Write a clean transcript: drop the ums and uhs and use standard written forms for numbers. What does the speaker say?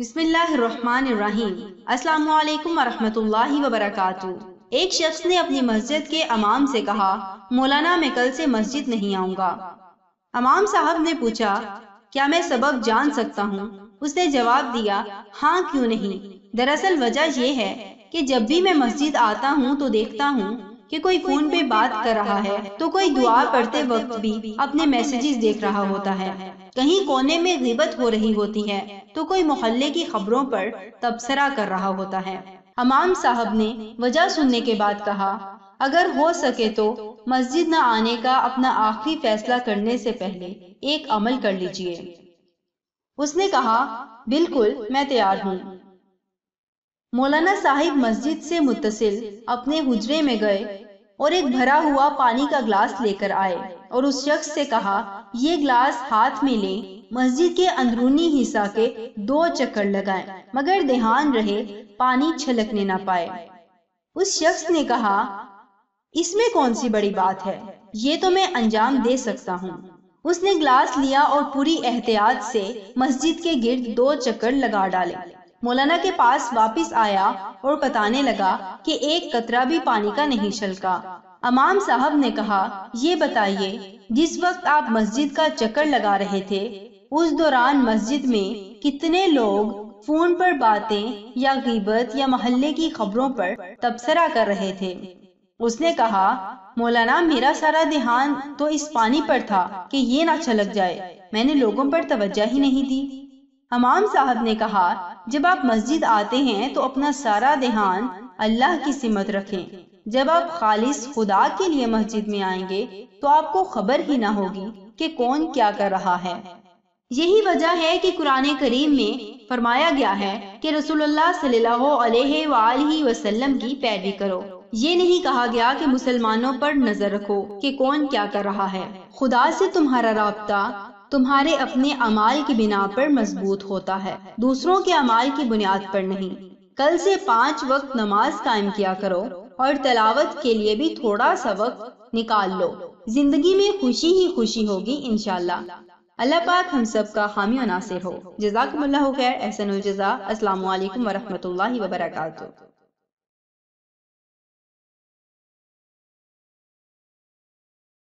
بسم اللہ الرحمن الرحیم۔ السلام علیکم ورحمۃ اللہ وبرکاتہ۔ ایک شخص نے اپنی مسجد کے امام سے کہا، مولانا میں کل سے مسجد نہیں آؤں گا۔ امام صاحب نے پوچھا، کیا میں سبب جان سکتا ہوں؟ اس نے جواب دیا، ہاں کیوں نہیں۔ دراصل وجہ یہ ہے کہ جب بھی میں مسجد آتا ہوں تو دیکھتا ہوں کہ کوئی فون پہ بات کر رہا ہے تو کوئی دعا پڑھتے وقت بھی اپنے میسیجز دیکھ رہا ہوتا ہے، کہیں کونے میں غیبت ہو رہی ہوتی ہے تو کوئی محلے کی خبروں پر تبصرہ کر رہا ہوتا ہے۔ امام صاحب نے وجہ سننے کے بعد کہا، اگر ہو سکے تو مسجد نہ آنے کا اپنا آخری فیصلہ کرنے سے پہلے ایک عمل کر لیجئے۔ اس نے کہا، بالکل میں تیار ہوں۔ مولانا صاحب مسجد سے متصل اپنے حجرے میں گئے اور ایک بھرا ہوا پانی کا گلاس لے کر آئے اور اس شخص سے کہا، یہ گلاس ہاتھ میں لیں، مسجد کے اندرونی حصہ کے 2 چکر لگائیں، مگر دھیان رہے پانی چھلکنے نہ پائے۔ اس شخص نے کہا، اس میں کون سی بڑی بات ہے، یہ تو میں انجام دے سکتا ہوں۔ اس نے گلاس لیا اور پوری احتیاط سے مسجد کے گرد 2 چکر لگا ڈالے۔ مولانا کے پاس واپس آیا اور بتانے لگا کہ ایک قطرہ بھی پانی کا نہیں چھلکا۔ امام صاحب نے کہا، یہ بتائیے، جس وقت آپ مسجد کا چکر لگا رہے تھے اس دوران مسجد میں کتنے لوگ فون پر باتیں یا غیبت یا محلے کی خبروں پر تبصرہ کر رہے تھے؟ اس نے کہا، مولانا میرا سارا دھیان تو اس پانی پر تھا کہ یہ نہ چھلک جائے، میں نے لوگوں پر توجہ ہی نہیں دی۔ امام صاحب نے کہا، جب آپ مسجد آتے ہیں تو اپنا سارا دھیان اللہ کی سمت رکھیں۔ جب آپ خالص خدا کے لیے مسجد میں آئیں گے تو آپ کو خبر ہی نہ ہوگی کہ کون کیا کر رہا ہے۔ یہی وجہ ہے کہ قرآن کریم میں فرمایا گیا ہے کہ رسول اللہ صلی اللہ علیہ وآلہ وسلم کی پیروی کرو۔ یہ نہیں کہا گیا کہ مسلمانوں پر نظر رکھو کہ کون کیا کر رہا ہے۔ خدا سے تمہارا رابطہ تمہارے اپنے اعمال کی بنا پر مضبوط ہوتا ہے، دوسروں کے اعمال کی بنیاد پر نہیں۔ کل سے 5 وقت نماز قائم کیا کرو اور تلاوت کے لیے بھی تھوڑا سا وقت نکال لو، زندگی میں خوشی ہی خوشی ہوگی انشاءاللہ۔ اللہ پاک ہم سب کا حامی و ناصر ہو۔ جزاکم اللہ خیر، احسن الجزا۔ السلام علیکم ورحمۃ اللہ وبرکاتہ۔